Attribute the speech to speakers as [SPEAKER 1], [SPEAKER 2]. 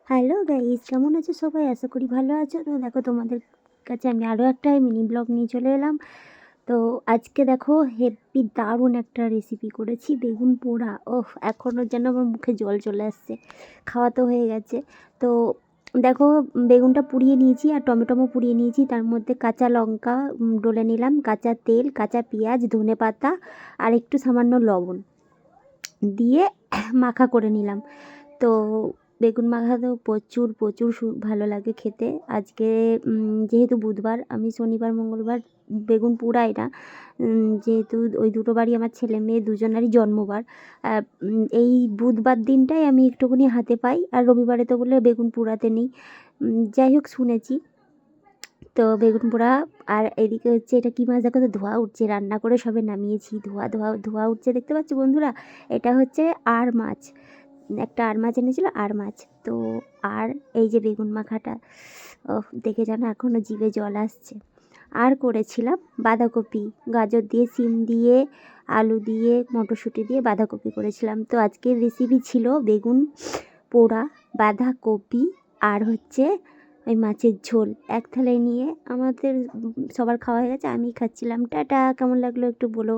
[SPEAKER 1] Hello guys, কেমন আছো সবাই? আশা করি ভালো আছো। তো দেখো, তোমাদের কাছে আমি আরও একটা মিনি ব্লগ নিয়ে চলে এলাম। তো আজকে দেখো, হেব্বি দারুণ একটা রেসিপি করেছি, বেগুন পোড়া। ওহ, এখনও যেন আমার মুখে জল চলে আসছে। খাওয়া তো হয়ে গেছে। তো দেখো, বেগুনটা পুড়িয়ে নিয়েছি আর টমেটোও পুড়িয়ে নিয়েছি। তার মধ্যে কাঁচা লঙ্কা ডলে নিলাম, কাঁচা তেল, কাঁচা পেঁয়াজ, ধনে পাতা আর একটু সামান্য লবণ দিয়ে মাখা করে নিলাম। তো বেগুন মাখা তো প্রচুর প্রচুর ভালো লাগে খেতে। আজকে যেহেতু বুধবার, আমি শনিবার মঙ্গলবার বেগুন পোড়াই না, যেহেতু ওই দুটো বারই আমার ছেলে মেয়ে দুজনারই জন্মবার। এই বুধবার দিনটাই আমি একটুখানি হাতে পাই, আর রবিবারে তো বলে বেগুন পোড়াতে নেই। যাই হোক, শুনেছি তো বেগুন পোড়া। আর এদিকে হচ্ছে, এটা কী মাছ দেখো তো, ধোয়া উঠছে, রান্না করে সবে নামিয়েছি, ধোয়া ধোয়া ধোয়া উঠছে, দেখতে পাচ্ছ বন্ধুরা? এটা হচ্ছে আর মাছ, একটা আর মাছ এনেছিল, আর মাছ। তো আর এই যে বেগুন মাখাটা, দেখে যেন এখনও জিভে জল আসছে। আর করেছিলাম বাঁধাকপি, গাজর দিয়ে, সিম দিয়ে, আলু দিয়ে, মটরশুঁটি দিয়ে বাঁধাকপি করেছিলাম। তো আজকের রেসিপি ছিল বেগুন পোড়া, বাঁধাকপি আর হচ্ছে ওই মাছের ঝোল। এক থালায় নিয়ে আমাদের সবার খাওয়া হয়ে গেছে, আমি খাচ্ছিলাম। টাটা, কেমন লাগলো একটু বলো।